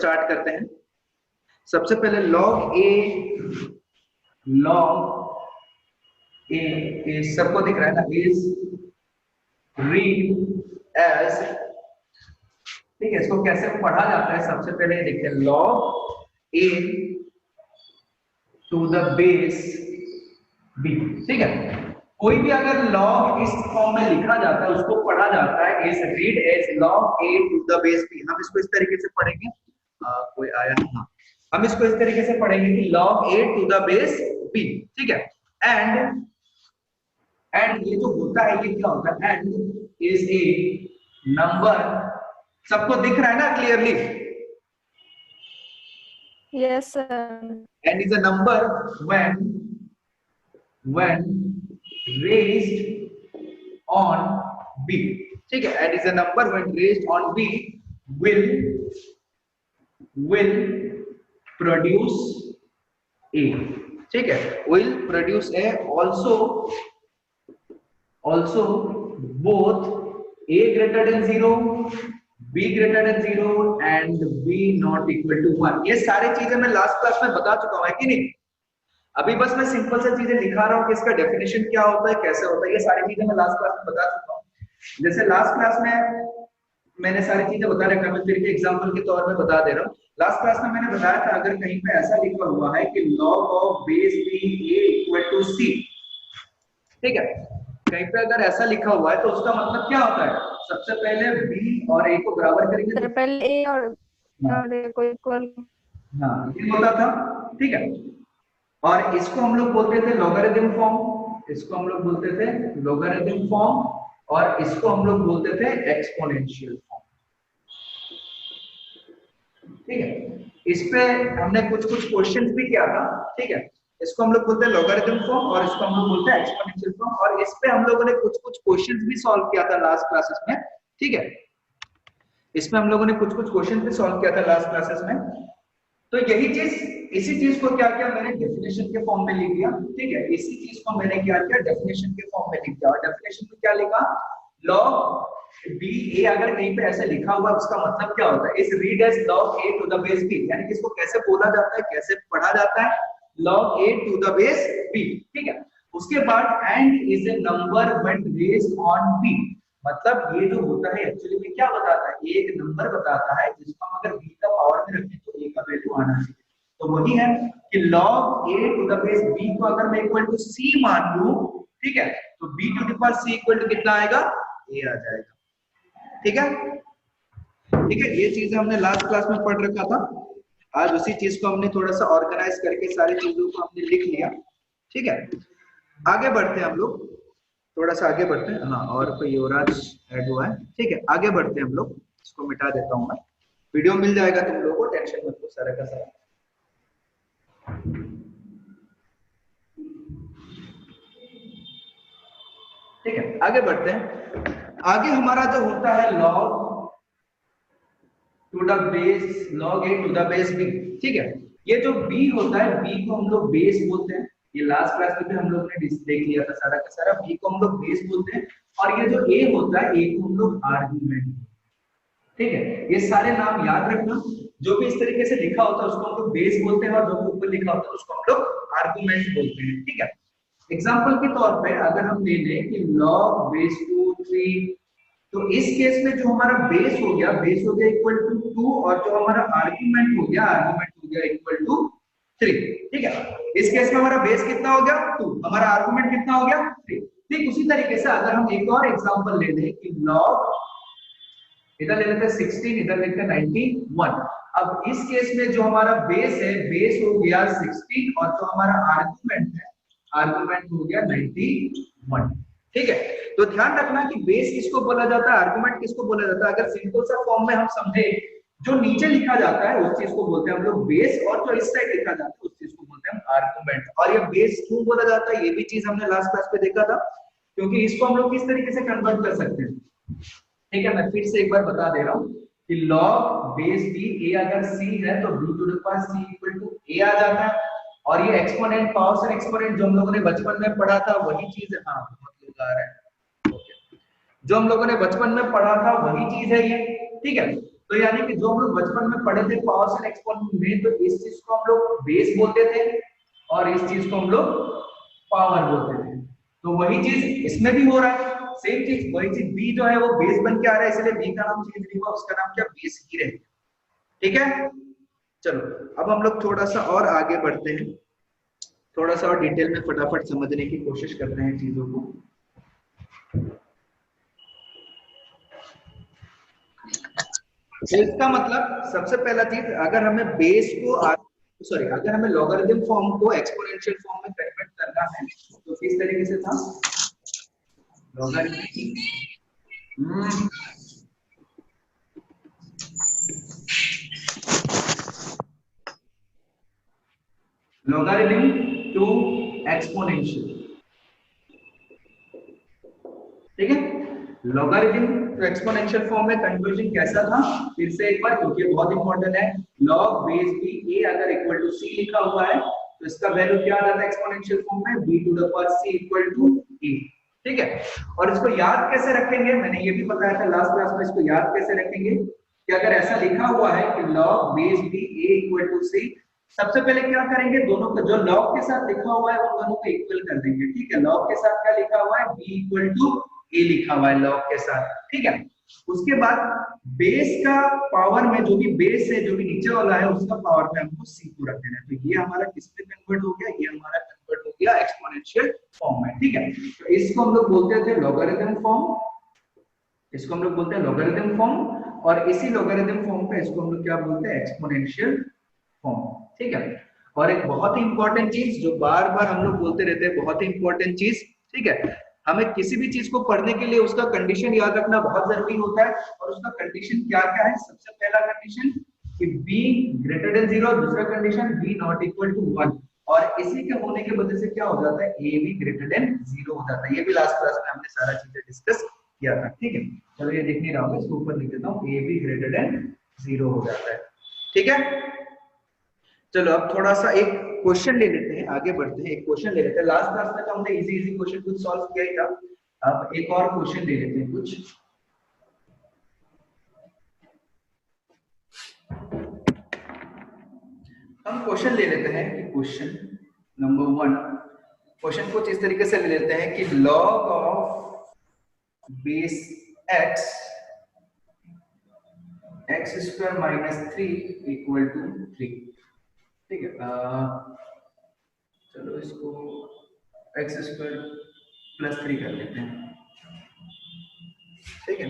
Start करते हैं। सबसे पहले log a सबको दिख रहा है ना, is read as, ठीक है, इसको कैसे पढ़ा जाता है सबसे पहले देखिए, log a to the base b, ठीक है। कोई भी अगर log इस फॉर्म में लिखा जाता है उसको पढ़ा जाता है is read as log a to the base b। हम इसको इस तरीके से पढ़ेंगे, कोई आया, हाँ, हम इसको इस तरीके से पढ़ेंगे कि log a to the base b, ठीक है। एंड ये जो होता है ये क्या होता है, एंड इज ए नंबर, सबको दिख रहा है ना clearly? Yes sir. And is a number when raised on b, ठीक है। And is a number when raised on b will produce a, ठीक है, will produce a, also both a greater than 0, b greater than 0 and b not equal to 1। ये सारी चीजें मैं last class में बता चुका हूं, है कि नहीं? अभी बस मैं सिंपल से चीजें दिखा रहा हूं कि इसका डेफिनेशन क्या होता है, कैसे होता है, ये सारी चीजें मैं लास्ट क्लास में बता चुका हूं। जैसे लास्ट क्लास में मैंने सारी चीजें बता रखा, मैं फिर भी एग्जांपल के तौर में बता दे रहा हूं। लास्ट क्लास में मैंने बताया था अगर कहीं पे ऐसा लिखा हुआ है कि log of base b a equal to c, ठीक है, कहीं पे अगर ऐसा लिखा हुआ है तो उसका मतलब क्या होता है? सबसे पहले b और a को बराबर करेंगे सर पहले a और a को इक्वल, हाँ ये होता था, ठीक है। और इसको हम लोग बोलते थे लॉगरिथम फॉर्म, इसको हम लोग बोलते थे लॉगरिथम फॉर्म, और इसको हम लोग बोलते थे एक्सपोनेंशियल फॉर्म, ठीक है। इस पे हमने कुछ क्वेश्चंस भी किया था, ठीक है। इसको हम लोग बोलते हैं लॉगरिथम फॉर्म और इसको हम लोग बोलते हैं एक्सपोनेंशियल फॉर्म, और इस पे हम लोगों ने कुछ क्वेश्चंस भी सॉल्व किया था लास्ट क्लासेस में, ठीक है। इसमें हम लोगों ने कुछ क्वेश्चंस भी सॉल्व किया था लास्ट क्लासेस में। तो यही चीज, इसी चीज को क्या किया मैंने, डेफिनेशन के फॉर्म में लिख दिया, ठीक है। इसी चीज को मैंने क्या किया, डेफिनेशन के फॉर्म में लिख दिया। और डेफिनेशन में क्या लिखा, log b a अगर कहीं पे ऐसे लिखा हुआ उसका मतलब क्या होता है, is read as log a to the base b, यानी कि इसको कैसे बोला जाता है, कैसे पढ़ा जाता है, log a to the base b, ठीक है। उसके बाद and is a number when raised on b, मतलब ये जो होता है एक्चुअली में क्या बताता है, एक नंबर बताता है जिसको हम अगर b का पावर में रखें तो a का वैल्यू आना चाहिए। तो वही है कि log a to the base b को अगर मैं इक्वल टू c मान लूं, ठीक है, तो b to the power c equal to कितना आएगा, a आ जाएगा, ठीक है। ठीक है, ये चीजें हमने लास्ट क्लास में पढ़ रखा था। आज उसी चीज को हमने थोड़ा सा ऑर्गेनाइज करके सारी चीजों को हमने लिख लिया, ठीक है। आगे बढ़ते हैं हम लोग, थोड़ा सा आगे बढ़ते हैं। हाँ, और कोई युवराज ऐड हुआ है, ठीक है। आगे बढ़ते हैं हम लोग, इसको मिटा देता हूं मैं, वीडियो मिल जाएगा तुम लोगों को, टेंशन मत लो, सारा का सारा। ठीक है, आगे बढ़ते हैं। आगे हमारा जो होता है log to the base, log a to the base b, ठीक है। ये जो b होता है, b को हम लोग बेस बोलते हैं, ये लास्ट क्लास में भी हम लोग ने देख लिया था सारा का सारा। b को हम लोग बेस बोलते हैं, और ये जो a होता है, a को हम लोग आर्गुमेंट, ठीक है। ये सारे नाम याद रखना, जो भी इस तरीके से लिखा होता है उसको हम लोग बेस बोलते हैं, और जो ऊपर लिखा होता है उसको हम लोग आर्गुमेंट बोलते हैं, ठीक है। एग्जाम्पल के तौर पे अगर हम ले लें कि log बेस टू 3, तो इस केस में जो हमारा बेस हो गया इक्वल टू 2, और जो हमारा आर्गुमेंट हो गया इक्वल टू 3, ठीक है। इस केस में हमारा बेस कितना हो गया, 2, हमारा आर्गुमेंट कितना हो गया, 3। ठीक उसी तरीके से अगर हम एक और एग्जांपल ले लें कि log, इधर ले लेते हैं 16, इधर लेते हैं 91। अब इस केस में जो हमारा बेस है, बेस हो गया 16, और जो हमारा आर्गुमेंट है, आर्गुमेंट हो गया 91, ठीक है। तो ध्यान रखना कि बेस किसको बोला जाता है, आर्गुमेंट किसको बोला जाता है। अगर सिंपल सा फॉर्म में हम समझे, जो नीचे लिखा जाता है उस चीज को बोलते हैं हम लोग बेस, और जो इस साइड लिखा जाता है उस चीज को बोलते हैं हम आर्गुमेंट। और ये बेस क्यों बोला जाता है, ये भी चीज हमने लास्ट क्लास पे देखा था, क्योंकि इसको हम लोग किस तरीके से कन्वर्ट कर सकते हैं, ठीक है। मैं फिर से एक बार बता दे रहा हूं कि log बेस b a अगर c है तो b to the power c equal to a आ जाता है। और ये एक्सपोनेंट, पावर्स एंड एक्सपोनेंट जो हम लोगों ने बचपन में पढ़ा था वही चीज है। हाँ, बहुत लोग आ रहे हैं, जो हम लोगों ने बचपन में पढ़ा था वही चीज है ये, ठीक है। तो यानी कि जो हम लोग बचपन में पढ़े थे पावर्स एंड एक्सपोनेंट में, तो इस चीज को हम लोग बेस बोलते थे और इस चीज को हम लोग पावर बोलते थे। तो वही चीज इसमें भी हो रहा है, सेम चीज, वही चीज बी जो है वो बेस बन के आ रहा है, इसलिए बी का नाम चेंज नहीं हुआ, उसका नाम क्या बेस ही रहेगा। ठीक है, चलो अब हम लोग थोड़ा सा और आगे बढ़ते हैं, थोड़ा सा और डिटेल में फटाफट समझने की कोशिश करते हैं चीजों को। तो इसका मतलब सबसे पहला चीज, अगर हमें बेस को सॉरी अगर हमें लॉगरिथम फॉर्म को एक्सपोनेंशियल फॉर्म में कन्वर्ट करना है तो किस तरीके से था, लॉगरिथम टू एक्सपोनेंशियल, ठीक है। लॉगरिथम टू एक्सपोनेंशियल फॉर्म में कन्वर्जन कैसा था, फिर से एक बार, क्योंकि बहुत इंपॉर्टेंट है, लॉग बेस बी ए अगर इक्वल टू सी लिखा हुआ है तो इसका वैल्यू क्या आ जाता है एक्सपोनेंशियल फॉर्म में, b to the power c equal to a, ठीक है। और इसको याद कैसे रखेंगे, मैंने ये भी बताया था लास्ट क्लास में, इसको याद कैसे रखेंगे कि अगर ऐसा लिखा हुआ है कि log base b a equal to c, सबसे पहले क्या करेंगे, दोनों का जो log के साथ लिखा हुआ है उन दोनों को इक्वल कर देंगे, ठीक है। log के साथ क्या लिखा हुआ है, b इक्वल टू a लिखा हुआ है log के साथ, ठीक है। उसके बाद बेस का पावर में जो भी बेस है, जो भी नीचे वाला है, उसका पावर में हमको c को रख देना है, तो ये हमारा किस में कन्वर्ट हो गया, ये हमारा कन्वर्ट हो गया एक्सपोनेंशियल फॉर्म में, ठीक है। तो इसको हम लोग बोलते थे लॉगरिथम फॉर्म, इसको हम लोग बोलते हैं लॉगरिथम फॉर्म, और इसी लॉगरिथम फॉर्म पे इसको हम लोग क्या बोलते हैं, एक्सपोनेंशियल फॉर्म, ठीक है। और एक बहुत ही इंपॉर्टेंट चीज जो बार बार हम लोग बोलते रहते हैं, बहुत ही इंपॉर्टेंट चीज, ठीक है, हमें किसी भी चीज को पढ़ने के लिए उसका कंडीशन याद रखना बहुत जरूरी होता है, और उसका कंडीशन क्या क्या है, सबसे पहला कंडीशन कि b ग्रेटर देन 0, दूसरा condition b not equal to 1, और इसी के होने की वजह से क्या हो जाता है, a भी ग्रेटर देन 0 हो जाता है। ये भी लास्ट क्लास में हमने सारा चीजें डिस्कस किया था, ठीक है। चलो ये दिख नहीं रहा होगा, इसको ऊपर लिख देता हूं, a भी ग्रेटर देन 0 हो जाता है, ठीक है। चलो अब थोड़ा सा एक क्वेश्चन ले लेते हैं, आगे बढ़ते हैं, एक क्वेश्चन ले लेते हैं। लास्ट क्लास में तो हमने इजी इजी क्वेश्चन कुछ सॉल्व किया ही था, अब एक और क्वेश्चन ले लेते हैं कुछ। हम क्वेश्चन ले लेते हैं कि क्वेश्चन नंबर 1, क्वेश्चन कुछ इस तरीके से ले लेते हैं कि log of base x x square minus 3 equal to 3, ठीक है। चलो इसको x स्क्वायर प्लस 3 कर लेते हैं, ठीक है।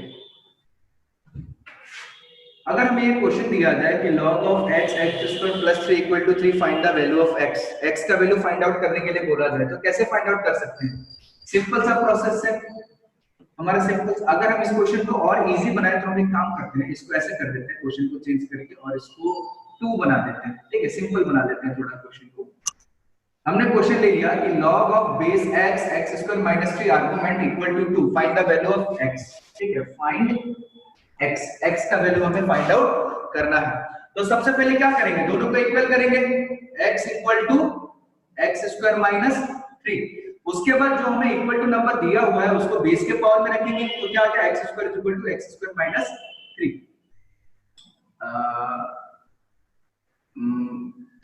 अगर हमें ये क्वेश्चन दिया जाए कि log of x x square plus 3 equal to 3, find the value of x, x का वैल्यू फाइंड आउट करने के लिए बोला जाए तो कैसे फाइंड आउट कर सकते हैं, सिंपल सा प्रोसेस है हमारा, सिंपल। अगर हम इस क्वेश्चन को और इजी बनाए तो हम एक काम करते हैं, इसको ऐसे कर देते हैं, क्वेश्चन को चेंज करके और इसको 2 बना देते हैं, ठीक है, सिंपल बना देते हैं थोड़ा क्वेश्चन को। हमने क्वेश्चन ले लिया कि log of base x x square minus 3 argument equal to 2, find the value of x, ठीक है। फाइंड x, x का वैल्यू हमें फाइंड आउट करना है। तो सबसे पहले क्या करेंगे, दोनों को इक्वल करेंगे, x equal to x square minus 3, उसके बाद जो हमें इक्वल टू नंबर दिया हुआ है उसको बेस के पावर में रखेंगे, तो क्या आ गया, x square equal to x square minus 3,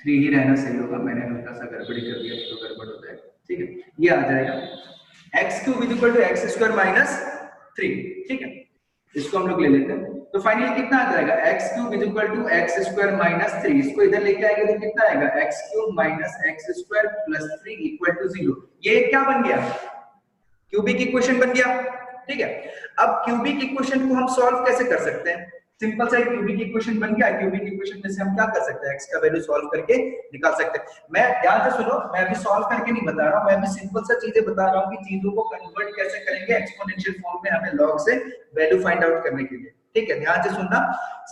3 ही रहना सही होगा, मैंने हल्का सा गड़बड़ी कर दिया तो गड़बड़ होता है, ठीक है। ये आ जाएगा x cube equal to x square minus 3, ठीक है। इसको हम लोग ले लेते हैं, तो फाइनली कितना आ जाएगा, x cube equal to x square minus 3, इसको इधर लेके आएंगे तो कितना आएगा, x cube minus x square plus 3 equal to 0। ये क्या बन गया, क्यूबिक इक्वेशन बन गया, ठीक है। अब क्यूबिक इक्वेशन को हम सॉल्व कैसे कर सकते हैं, सिंपल सा क्यूबिक इक्वेशन बन गया, क्यूबिक इक्वेशन में से हम क्या कर सकते हैं, x का वैल्यू सॉल्व करके निकाल सकते हैं। मैं ध्यान से सुनो, मैं अभी सॉल्व करके नहीं बता रहा हूं, मैं अभी सिंपल सा चीजें बता रहा हूं कि चीजों को कन्वर्ट कैसे करेंगे एक्सपोनेंशियल फॉर्म में, हमें log से वैल्यू फाइंड आउट करने के लिए, ठीक है। ध्यान से सुनना,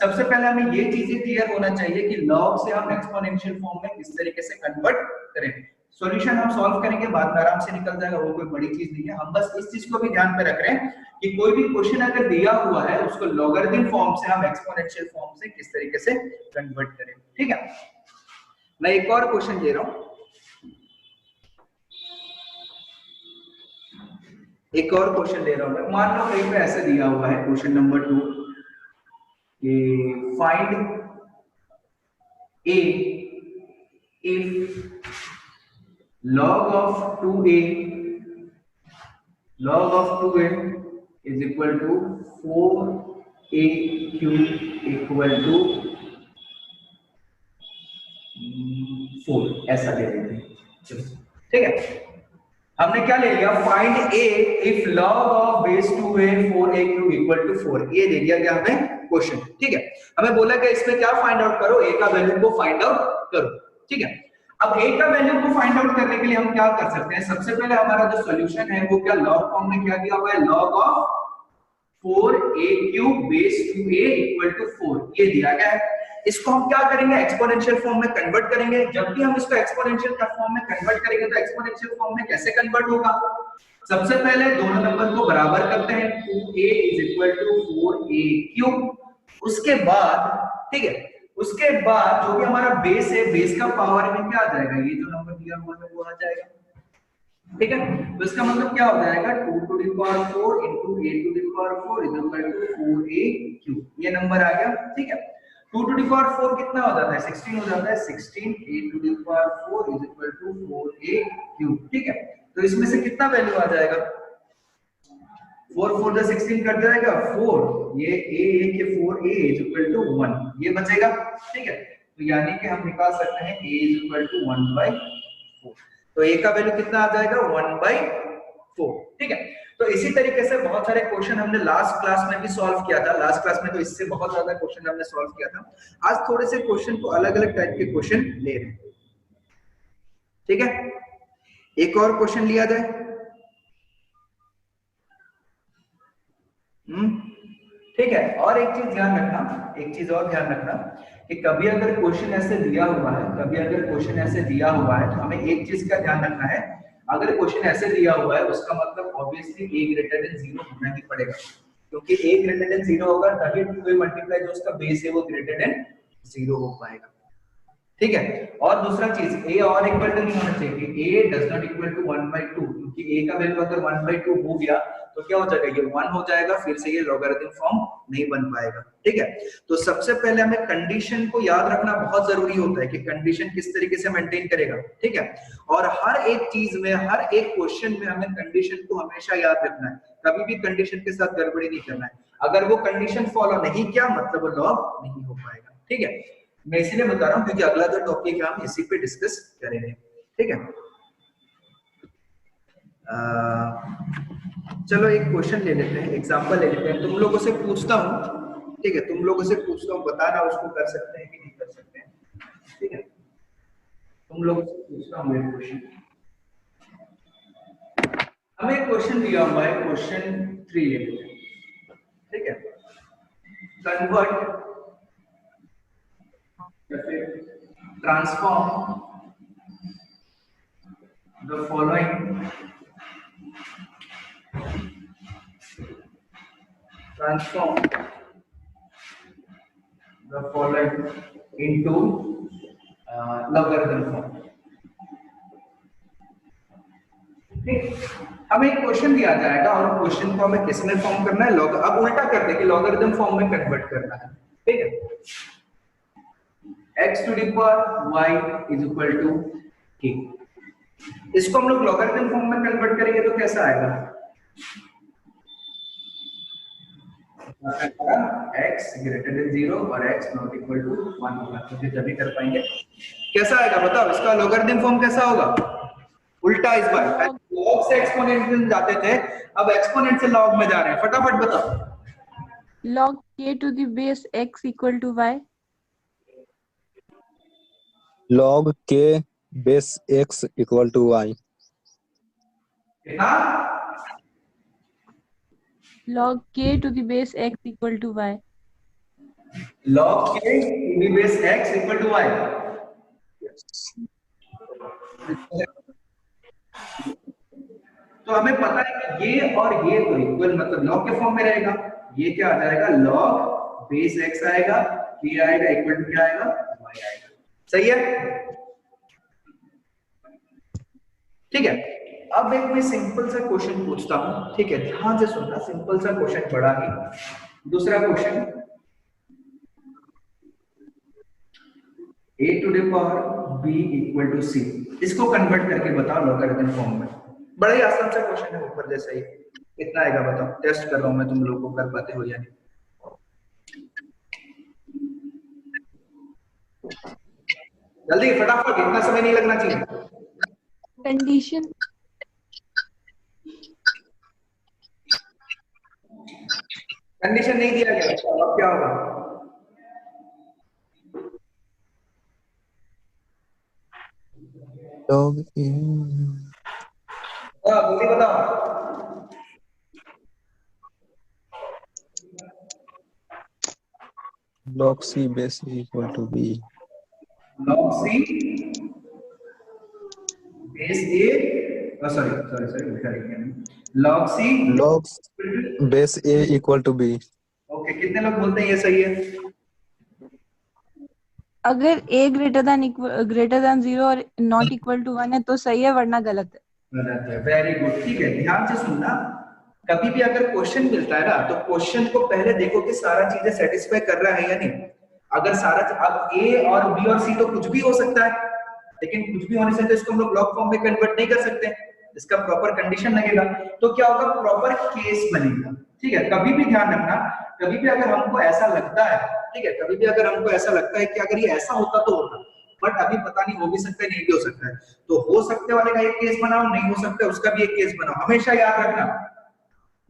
सबसे पहले हमें ये चीजें क्लियर होना चाहिए कि log से हम एक्सपोनेंशियल फॉर्म में किस तरीके से कन्वर्ट करें। सॉल्यूशन हम सॉल्व करेंगे, बाद में आराम से निकल जाएगा, वो कोई बड़ी चीज नहीं है। हम बस इस चीज को भी ध्यान में रख रहे हैं कि कोई भी क्वेश्चन अगर दिया हुआ है उसको लॉगरिथम फॉर्म से हम एक्सपोनेंशियल फॉर्म से किस तरीके से कन्वर्ट करें, ठीक है। मैं एक और क्वेश्चन ले रहा हूं, एक और क्वेश्चन ले रहा हूं मैं, मान लो कहीं पे ऐसे दिया हुआ है क्वेश्चन नंबर 2 कि find a if log of 2a is equal to 4a cube equal to 4, ऐसा दे देते हैं। चलो ठीक है, हमने क्या ले लिया, find a if log of base 2a 4a cube equal to 4, ये दे दिया गया हमें क्वेश्चन। ठीक है, हमें बोला कि इसमें क्या फाइंड आउट करो, a का वैल्यू को फाइंड आउट करो। ठीक है, अब a का वैल्यू को फाइंड आउट करने के लिए हम क्या कर सकते हैं, सबसे पहले हमारा जो सॉल्यूशन है वो क्या लॉग फॉर्म में क्या दिया हुआ है, log of 4a cube base 2a equal to 4, ये दिया गया है। इसको हम क्या करेंगे, एक्सपोनेंशियल फॉर्म में कन्वर्ट करेंगे। जब भी हम इसको एक्सपोनेंशियल फॉर्म में कन्वर्ट करेंगे तो एक्सपोनेंशियल फॉर्म में कैसे कन्वर्ट होगा, सबसे पहले दोनों नंबर को बराबर करते हैं, 2a is equal to 4a cube। उसके बाद ठीक है, उसके बाद जो भी हमारा बेस है, बेस का पावर में क्या आ जाएगा, ये जो नंबर दिया हुआ है वो आ जाएगा। ठीक है, तो इसका मतलब क्या हो जाएगा, 2 to the power 4 into a to the power 4 is equal to 4a cube, ये नंबर आ गया। ठीक है, 2 to the power 4 कितना हो जाता है, 16 हो जाता है, 16 a to the power 4 is equal to 4a cube। ठीक है, तो इसमें से कितना वैल्यू आ जाएगा, 4 4 the 16 कट जाएगा 4, ये a के 4a is equal to 1, ये बचेगा। ठीक है, तो यानी कि हम निकाल सकते हैं a is equal to 1/4, तो a का वैल्यू कितना आ जाएगा, 1/4। ठीक है, तो इसी तरीके से बहुत सारे क्वेश्चन हमने लास्ट क्लास में भी सॉल्व किया था। लास्ट क्लास में तो इससे बहुत ज्यादा क्वेश्चन हमने सॉल्व किया था। आज थोड़े से क्वेश्चन को अलग अलग टाइप के क्वेश्चन ले रहे हैं। ठीक है, एक और क्वेश्चन लिया जाए। ठीक है, और एक चीज ध्यान रखना, एक चीज और ध्यान रखना कि कभी अगर क्वेश्चन ऐसे दिया हुआ है, कभी अगर क्वेश्चन ऐसे दिया हुआ है तो हमें एक चीज का ध्यान रखना है, अगर क्वेश्चन ऐसे दिया हुआ है उसका मतलब ऑब्वियसली a ग्रेटर देन 0 होना ही पड़ेगा, क्योंकि a ग्रेटर देन 0 होगा तभी 2a मल्टीप्लाई जो उसका बेस है वो ग्रेटर देन 0 हो पाएगा। ठीक है, और दूसरा चीज a और इक्वल टू नहीं होना चाहिए, a does not equal to 1/2, क्योंकि a का वैल्यू अगर 1/2 हो गया तो क्या हो जाएगा, ये 1 हो जाएगा, फिर से ये लॉगरिथम फॉर्म नहीं बन पाएगा। ठीक है, तो सबसे पहले हमें कंडीशन को याद रखना बहुत जरूरी होता है कि कंडीशन किस तरीके से मेंटेन करेगा। ठीक है, और हर एक चीज में, हर एक क्वेश्चन में हमें कंडीशन को हमेशा याद रखना है, कभी भी कंडीशन के साथ गड़बड़ी नहीं करना है। अगर वो कंडीशन फॉलो नहीं किया मतलब वो लॉग नहीं हो पाएगा। ठीक है, मैं इसीलिए बता रहा हूं क्योंकि अगला जो टॉपिक है हम इसी पे डिस्कस करेंगे। ठीक है, चलो एक क्वेश्चन ले लेते हैं, एग्जांपल ले लेते हैं, तुम लोगों से पूछता हूं। ठीक है, तुम लोगों से पूछता हूं, बताना उसको कर सकते हैं कि नहीं कर सकते हैं। ठीक है, तुम लोगों से पूछता हूं एक क्वेश्चन, हमें एक क्वेश्चन दिया हुआ है, क्वेश्चन 3 ले लेते हैं। ठीक है, convert transform the following into logarithm form। ठीक, हमें एक क्वेश्चन दिया जाएगा और क्वेश्चन को हमें किस में फॉर्म करना है, लॉग, अब उल्टा कर दे कि लॉगरिथम फॉर्म में कन्वर्ट करना है। ठीक है, x to the power y is equal to k, इसको हम लोग लॉगरिथम फॉर्म में कन्वर्ट करेंगे तो कैसा आएगा, x ग्रेटर देन 0 और x नॉट इक्वल टू 1 होगा, तो जब भी कर पाएंगे कैसा आएगा बताओ, इसका लॉगरिथम फॉर्म कैसा होगा, उल्टा। इस बार लॉग से एक्सपोनेंट में जाते थे, अब एक्सपोनेंट से लॉग में जा रहे हैं, फटाफट बताओ। log k to the base x equal to y, log k base x equal to y, log k to the base x equal to y, log k to the base x equal to y। तो हमें पता है कि ये और ये तो equal मतलब लॉग के फॉर्म में रहेगा, ये क्या आ जाएगा, log बेस x आएगा, k आएगा, इक्वल टू क्या आएगा, y आएगा। सही है, ठीक है। अब एक मैं सिंपल सा क्वेश्चन पूछता हूं, ठीक है, ध्यान से सुनना, सिंपल सा क्वेश्चन, बड़ा ही। दूसरा question, a to the power b equal to c। इसको कन्वर्ट करके बताओ लॉगरिथम फॉर्म में। बड़ा ही आसान सा क्वेश्चन है, ऊपर जैसा ही। कितना आएगा बताओ, टेस्ट कर रहा हूं मैं तुम लोगों को, कर पाते हो या नहीं। जल्दी फटाफट, इतना समय नहीं लगना चाहिए। कंडीशन कंडीशन नहीं दिया गया, अब क्या होगा? log a जल्दी बताओ। log c base a equal to b। log c base a, sorry लिखा है log c log base a equal to b। Okay, कितने लोग बोलते हैं ये सही है? अगर a ग्रेटर देन 0 और नॉट इक्वल टू 1 है तो सही है, वरना गलत है। गलत है। वेरी गुड, ठीक है, ध्यान से सुनना। कभी भी अगर क्वेश्चन मिलता है ना, तो क्वेश्चन को पहले देखो कि सारा चीजें सेटिस्फाई कर रहा है या नहीं। अगर सारा, अब ए और बी और सी तो कुछ भी हो सकता है, लेकिन कुछ भी होने से तो इसको हम लोग लॉग फॉर्म में कन्वर्ट नहीं कर सकते, इसका प्रॉपर कंडीशन लगेगा। तो क्या होगा, प्रॉपर केस बनेगा। ठीक है, कभी भी ध्यान रखना, कभी भी अगर हमको ऐसा लगता है, ठीक है, कभी भी अगर हमको ऐसा लगता है कि अगर ये ऐसा होता तो होता, बट अभी पता नहीं, हो भी सकता है, नहीं भी हो सकता है, तो हो सकते वाले का एक केस बनाओ, नहीं हो सकता उसका भी एक केस बनाओ। हमेशा याद रखना,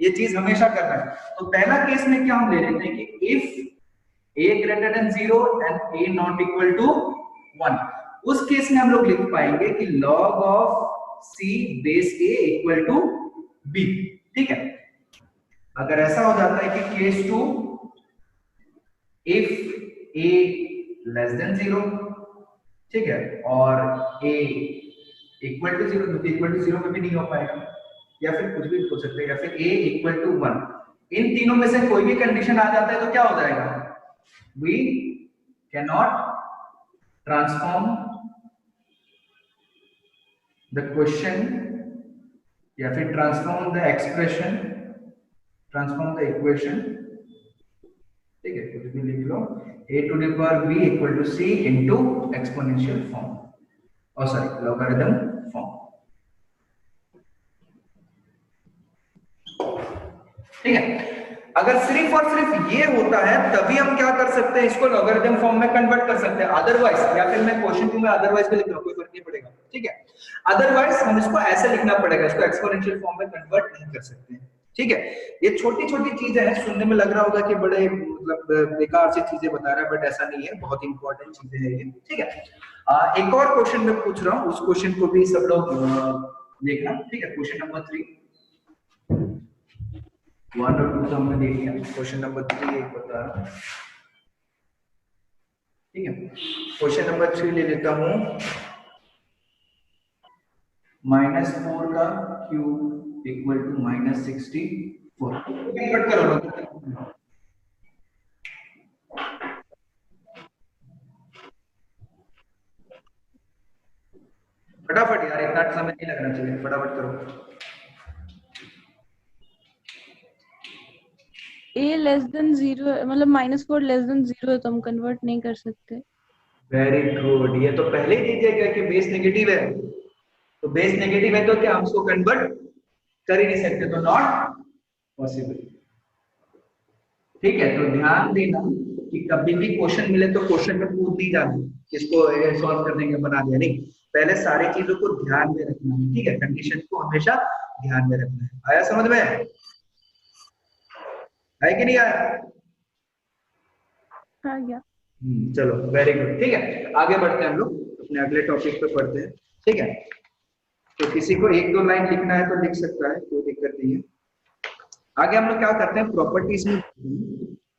ये चीज हमेशा करना है। तो पहला केस में क्या हम ले लेते हैं कि if a greater than 0 and a not equal to 1, उस केस में हम लोग लिख पाएंगे कि log of c base a equal to b। ठीक है, अगर ऐसा हो जाता है कि case 2, if a less than 0, ठीक है, और a इक्वल टू 0, तो इक्वल टू 0 में भी नहीं हो पाएगा, या फिर कुछ भी हो सकता है, या फिर a इक्वल टू 1, इन तीनों में से कोई भी कंडीशन आ जाता है तो क्या हो जाएगा, we cannot transform the question या फिर transform the expression, transform the equation, ठीक है, कुछ भी लिख लो, a to the power b equal to c into exponential form, और सॉरी logarithm form। ठीक है, अगर सिर्फ और सिर्फ ये होता है तभी हम क्या कर सकते हैं, इसको लॉगरिथम फॉर्म में कन्वर्ट कर सकते हैं। अदरवाइज, या फिर मैं क्वेश्चन को मैं अदरवाइज भी लिख रहा हूं, कोई फर्क नहीं पड़ेगा। ठीक है, अदरवाइज हम इसको ऐसे लिखना पड़ेगा, इसको एक्सपोनेंशियल फॉर्म में कन्वर्ट नहीं कर सकते हैं। ठीक है, ये छोटी छोटी चीजें हैं, सुनने में लग रहा होगा कि बड़े मतलब बेकार सी चीजें बता रहा है, बट ऐसा नहीं है, बहुत इंपॉर्टेंट चीजें हैं ये। ठीक है, एक और क्वेश्चन मैं पूछ रहा हूँ, उस क्वेश्चन को भी सब लोग देखना। ठीक है, क्वेश्चन नंबर 3, 1 और 2 तो हमने देख लिया, क्वेश्चन नंबर 3 एक बता रहा हूं। ठीक है, क्वेश्चन नंबर 3 ले लेता हूं, -4 का क्यूब इक्वल टू -64। कन्वर्ट करो लोग, फटाफट यार, इतना समय नहीं लगना चाहिए, फटाफट करो। a लेस देन 0 मतलब -4 लेस देन 0 है तो हम कन्वर्ट नहीं कर सकते। वेरी गुड, ये तो पहले ही दीजिए गया कि बेस नेगेटिव है, तो बेस नेगेटिव है तो क्या हम उसको कन्वर्ट कर ही नहीं सकते, तो नॉट पॉसिबल। ठीक है, तो ध्यान देना कि कभी भी क्वेश्चन मिले तो क्वेश्चन में कूद नहीं जाना, इसको सॉल्व करने के बना दिया, नहीं, पहले सारी चीजों को ध्यान में रखना है। ठीक है, कंडीशन को हमेशा ध्यान में रखना है। आया समझ में, है कि नहीं आया? आ गया। चलो वेरी गुड। ठीक है, आगे बढ़ते हैं हम लोग अपने अगले टॉपिक पे पढ़ते हैं। ठीक है, तो किसी को 1-2 लाइन लिखना है तो लिख सकता है, कोई दिक्कत नहीं है। आगे हम लोग क्या करते हैं, प्रॉपर्टीज में।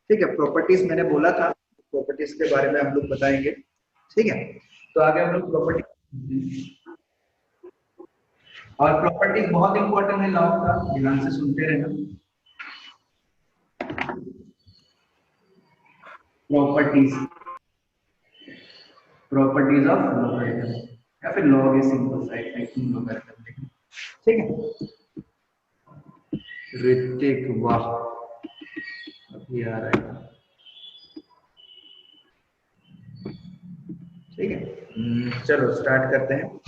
ठीक है, प्रॉपर्टीज मैंने बोला था, प्रॉपर्टीज के बारे में हम लोग बताएंगे। ठीक है, तो आगे हम लोग प्रॉपर्टी, और प्रॉपर्टीज बहुत इंपॉर्टेंट है लॉ का, ध्यान से सुनते रहना। प्रॉपर्टीज, प्रॉपर्टीज ऑफ लॉगरिथम, या फिर लॉग इज सिंपलीफाइड लॉगरिथम। ठीक है, ऋतिक वाह, अभी आ रहा है। ठीक है। चलो स्टार्ट करते हैं।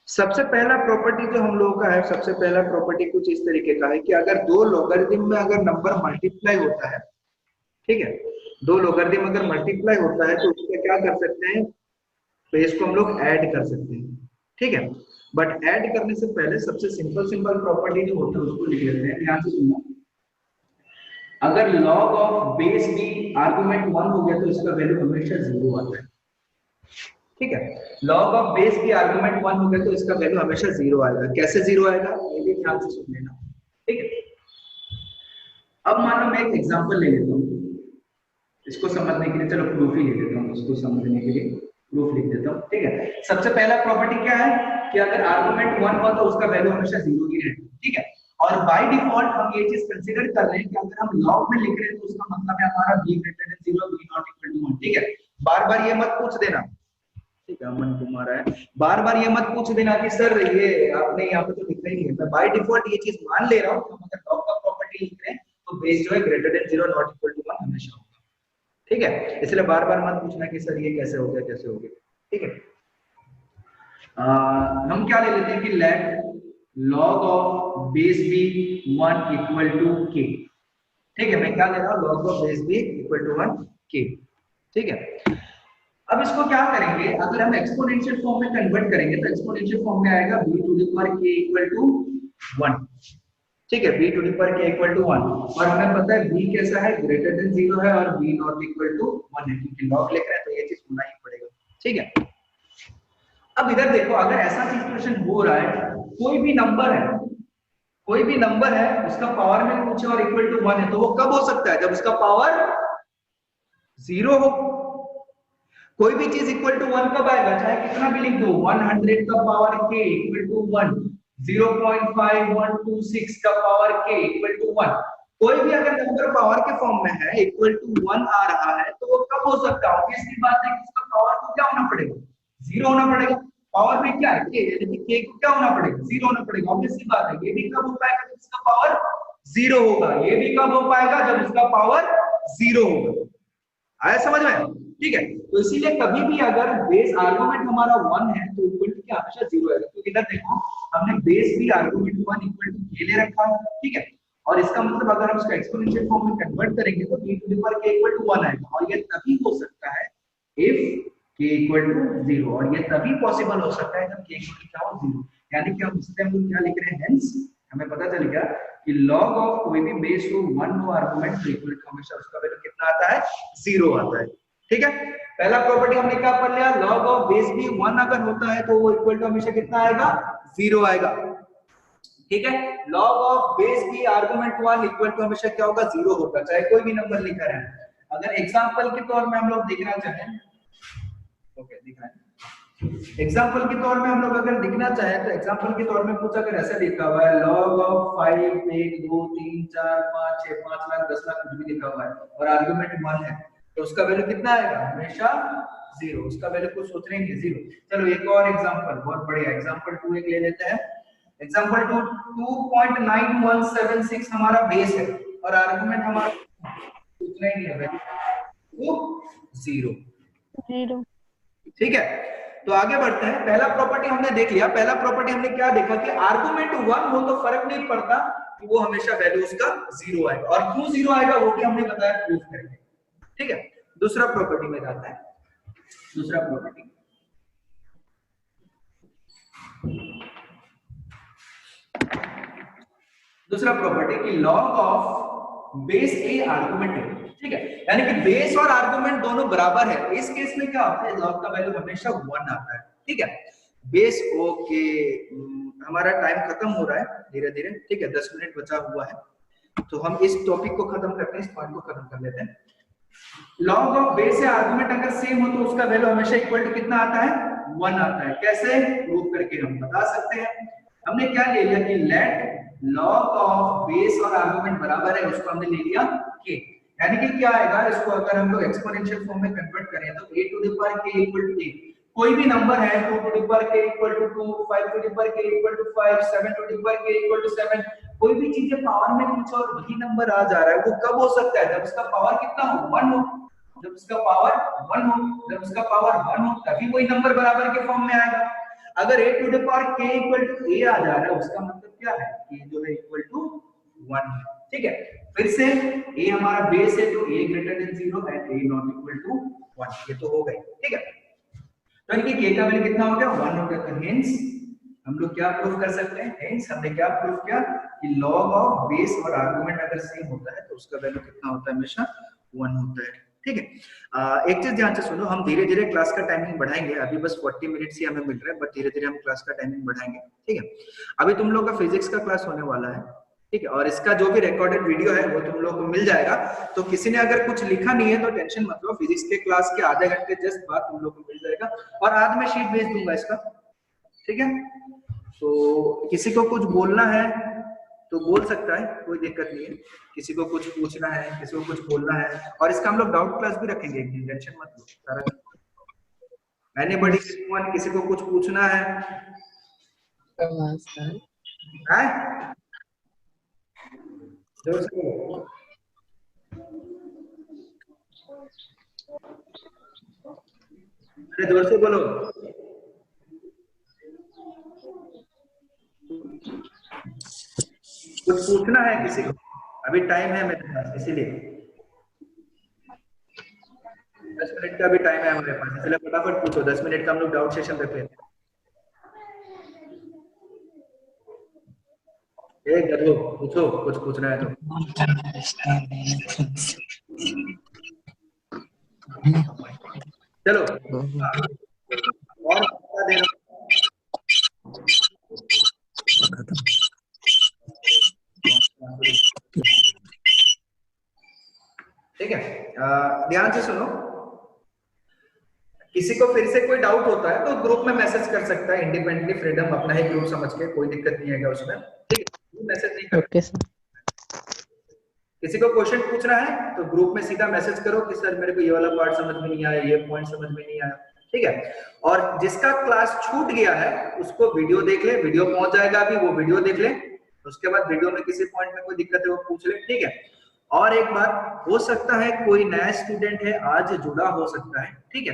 सबसे पहला प्रॉपर्टी जो हम लोगों का है, सबसे पहला प्रॉपर्टी कुछ इस तरीके का है कि अगर दो लॉगरिथम में अगर नंबर मल्टीप्लाई होता है, ठीक है, दो लॉगरिथम अगर मल्टीप्लाई होता है तो उसका क्या कर सकते हैं, तो इसको हम लोग ऐड कर सकते हैं, ठीक है। बट ऐड करने से पहले सबसे सिंपल प्रॉपर्टी जो होता है उसको लिख लेते हैं। ध्यान से सुनना, अगर log of base b argument 1 हो गया तो इसका वैल्यू हमेशा 0 आता है, ठीक है। log of base b argument 1 हो गया तो इसका वैल्यू हमेशा 0 आएगा। कैसे 0 आएगा ये भी ध्यान से सुन लेना, ठीक है। अब मान लो मैं एक एग्जांपल ले लेता हूं इसको समझने के लिए, चलो प्रूफ ही ले लेता हूं, इसको समझने के लिए प्रूफ लिख देता हूं, ठीक है। सबसे पहला प्रॉपर्टी क्या है कि अगर आर्गुमेंट 1 हो तो उसका वैल्यू हमेशा 0 ही रहेगा, ठीक है। और बाय डिफॉल्ट हम ये चीज कंसीडर कर रहे हैं कि अगर हम लॉग में लिख रहे हैं तो उसका मतलब है हमारा b greater than 0, b not equal to 1, ठीक है। बार-बार ये मत पूछ देना, ठीक है, अमन कुमार है, बार-बार ये मत पूछ देना कि सर ये आपने यहाँ पे तो लिखा ही है। मैं बाय डिफॉल्ट ये चीज मान ले रहा हूँ कि हम अगर लॉग का प्रॉपर्टी लिख रहे हैं तो बेस जो है greater than 0 not equal to 1 हमेशा होगा, ठीक है। इसलिए बार-बार मत पूछना कि सर ये कैसे हो गया, कैसे हो गया, ठीक है। हम क्या ले लेते हैं कि let log of base b 1 equal to k, ठीक है। मैं क्या ले रहा हूं, log of base b equal to 1 k, ठीक है। अब इसको क्या करेंगे, अगर हम एक्सपोनेंशियल फॉर्म में कन्वर्ट करेंगे तो एक्सपोनेंशियल फॉर्म में आएगा b to the power k equal to 1, ठीक है, b to the power k equal to 1। और हमें पता है b कैसा है, ग्रेटर देन 0 है और b नॉट इक्वल टू 1 है, क्योंकि log लिख रहे हैं तो ये चीज होना ही पड़ेगा, ठीक है। अब इधर देखो, अगर ऐसा सिचुएशन हो रहा है, कोई भी नंबर है, कोई भी नंबर है उसका पावर में कुछ और इक्वल टू 1 है, तो वो कब हो सकता है, जब उसका पावर 0 हो। कोई भी चीज इक्वल टू 1 कब आएगा, चाहे कितना भी लिख दो, 100 का पावर k इक्वल टू 1, 0.5126 का पावर k इक्वल टू 1। कोई भी अगर नंबर पावर के फॉर्म में है, इक्वल टू 1 आ रहा है, तो वो कब हो सकता है, ऑब्वियसली बात है कि उसका पावर को क्या होना पड़ेगा, 0 होना पड़ेगा। पावर में क्या है k, यानी कि k को क्या होना पड़ेगा, 0 होना पड़ेगा, ऑब्वियसली बात है। ये भी कब हो पाएगा जब इसका पावर 0 होगा, ये भी कब हो पाएगा जब इसका पावर 0 होगा। आया समझ में, ठीक है। तो इसीलिए कभी भी अगर बेस आर्गुमेंट हमारा 1 है तो इक्वल टू क्या हमेशा 0 आएगा। तो इधर देखो हमने बेस भी आर्गुमेंट 1 इक्वल टू k ले रखा है, ठीक है। और इसका मतलब अगर हम इसका एक्सपोनेंशियल फॉर्म में कन्वर्ट करेंगे तो b to the power k equal to 1 आएगा। और ये तभी हो सकता है इफ k इक्वल टू 0, और ये तभी पॉसिबल हो सकता है जब k इक्वल टू क्या हो 0। यानी कि हम इससे हम क्या लिख रहे हैं, हेंस हमें पता चल गया कि log ऑफ कोई भी बेस को 1 हो आर्गुमेंट तो इक्वल टू हमेशा उसका वैल्यू कितना आता है, 0 आता है, ठीक है। पहला प्रॉपर्टी हमने क्या पढ़ लिया, log ऑफ बेस भी 1 अगर होता है तो वो इक्वल टू हमेशा कितना आएगा, 0 आएगा, ठीक है। log ऑफ बेस भी आर्गुमेंट 1 इक्वल टू हमेशा क्या होगा, 0 होगा, चाहे कोई भी नंबर लिखा रहे। अगर एग्जांपल के तौर में हम लोग देखना चाहें, ओके दिख रहा है, एग्जांपल के तौर में हम लोग अगर लिखना चाहें तो एग्जांपल के तौर में कुछ अगर ऐसा लिखा हुआ है, log ऑफ 5 1 2 3 4 5 6 5 लाख 10 लाख कुछ भी लिखा हुआ है और आर्गुमेंट 1 है, तो उसका वैल्यू कितना आएगा, हमेशा 0, उसका वैल्यू कुछ सोच रहे हैं 0। चलो एक और एग्जांपल, बहुत बढ़िया एग्जांपल 2 एक ले लेते हैं। एग्जांपल 2 2.9176 हमारा बेस है और आर्गुमेंट हमारा उतना ही है, वैल्यू 0, ठीक है। तो आगे बढ़ते हैं। पहला प्रॉपर्टी हमने देख लिया। पहला प्रॉपर्टी हमने क्या देखा कि आर्गुमेंट 1 हो तो फर्क नहीं पड़ता कि वो हमेशा वैल्यू उसका 0 आएगा, और क्यों 0 आएगा वो भी हमने बताया प्रूफ करके, ठीक है। दूसरा प्रॉपर्टी में जाता है, दूसरा प्रॉपर्टी की log of base a argument है, ठीक है। यानी कि बेस और आर्गुमेंट दोनों बराबर है। इस केस में क्या होता है, log का वैल्यू हमेशा 1 आता है, ठीक है। बेस ओके, हमारा टाइम खत्म हो रहा है धीरे धीरे, ठीक है, 10 मिनट बचा हुआ है, तो हम इस टॉपिक को खत्म करते हैं, इस पॉइंट को खत्म कर लेते हैं। log ऑफ बेस या आर्गुमेंट अगर सेम हो तो उसका वैल्यू हमेशा इक्वल टू कितना आता है, 1 आता है। कैसे प्रूव करके हम बता सकते हैं। हमने क्या ले लिया कि लेट log ऑफ बेस और आर्गुमेंट बराबर है, उसको हमने ले लिया k, यानी कि क्या आएगा, इसको अगर हम लोग एक्सपोनेंशियल फॉर्म में कन्वर्ट करें तो a to the power k equal to a। कोई भी नंबर है 2 to the power k equal to 2, 5 to the power k equal to 5, 7 to the power k equal to 7, कोई भी चीज पावर में कुछ और वही नंबर आ जा रहा है, वो कब हो सकता है, जब उसका पावर कितना हो, 1 हो। जब उसका पावर 1 हो, जब उसका पावर 1 हो तभी वही नंबर बराबर के फॉर्म में आएगा। अगर a to the power k equal to a आ जा रहा है उसका मतलब क्या है कि जो है इक्वल टू 1 है। ठीक है, फिर से a हमारा बेस है तो a greater than 0 and a not equal to 1, ये तो हो गई। ठीक है, तो इनकी k का वैल्यू कितना हो गया 1 हो गया। तो हेंस हम लोग क्या प्रूव कर सकते हैं, हेंस हमने क्या प्रूव किया कि लॉग ऑफ बेस और आर्गुमेंट अगर सेम होता है तो उसका वैल्यू कितना होता है, हमेशा 1 होता है। ठीक है, एक चीज ध्यान से सुनो, हम धीरे धीरे क्लास का टाइमिंग बढ़ाएंगे, अभी बस 40 मिनट्स ही हमें मिल रहा है, बट धीरे धीरे हम क्लास का टाइमिंग बढ़ाएंगे। ठीक है, अभी तुम लोग का फिजिक्स का क्लास होने वाला है। ठीक है, और इसका जो भी रिकॉर्डेड वीडियो है वो तुम लोग को मिल जाएगा। तो किसी ने अगर कुछ लिखा नहीं है तो टेंशन मत लो, फिजिक्स के क्लास के आधे घंटे जस्ट बाद तुम लोग को मिल जाएगा और आज मैं शीट भेज दूंगा इसका। ठीक है, तो किसी को कुछ बोलना है तो बोल सकता है, कोई दिक्कत नहीं है। किसी को कुछ पूछना है, किसी को कुछ बोलना है, और इसका हम लोग डाउट क्लास भी रखेंगे एक दिन, टेंशन मत लो। सारा एनीबॉडी, किसी को कुछ पूछना है? हैं? जोर से बोलो। अरे जोर से बोलो। कुछ पूछना है किसी को? अभी टाइम है मेरे पास, इसीलिए 10 मिनट का भी टाइम है हमारे पास, इसलिए फटाफट पूछो। 10 मिनट का हम लोग डाउट सेशन रख लेते हैं। गधो, पूछो, कुछ पूछना है तो। चलो और बता दे रहा ठीक है, ध्यान से सुनो। किसी को फिर से कोई डाउट होता है तो ग्रुप में मैसेज कर सकता है इंडिपेंडेंटली, फ्रीडम, अपना ही ग्रुप समझ के, कोई दिक्कत नहीं है उसमें। ठीक है, मैसेज नहीं कर। Okay sir. किसी को क्वेश्चन पूछना है तो ग्रुप में सीधा मैसेज करो कि सर मेरे को ये वाला पार्ट समझ में नहीं आया, ये पॉइंट समझ में नहीं आया। ठीक है, और जिसका क्लास छूट गया है उसको वीडियो देख ले, वीडियो पहुंच जाएगा अभी, वो वीडियो देख ले, उसके बाद वीडियो में किसी पॉइंट में कोई दिक्कत है वो पूछ ले। ठीक है, और एक बात, हो सकता है कोई नया स्टूडेंट है आज जुड़ा हो सकता है। ठीक है,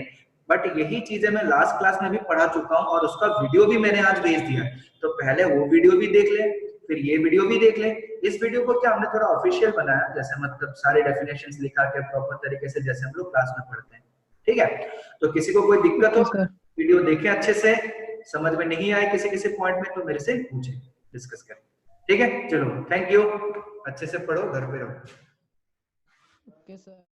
बट यही चीजें मैं लास्ट क्लास में भी पढ़ा चुका हूं और उसका वीडियो भी मैंने आज भेज दिया, तो पहले वो वीडियो भी देख ले, फिर ये वीडियो भी देख ले। इस वीडियो को क्या हमने थोड़ा ऑफिशियल बनाया, जैसे मतलब सारे डेफिनेशंस लिखा के प्रॉपर तरीके से, जैसे हम लोग क्लास में पढ़ते हैं। ठीक है, तो किसी को कोई दिक्कत हो वीडियो देखें अच्छे से, समझ में नहीं आए किसी किसी पॉइंट में तो मेरे से पूछे, डिस्कस करें। ठीक है, चलो थैंक यू, अच्छे से पढ़ो, घर पे रहो। Okay sir.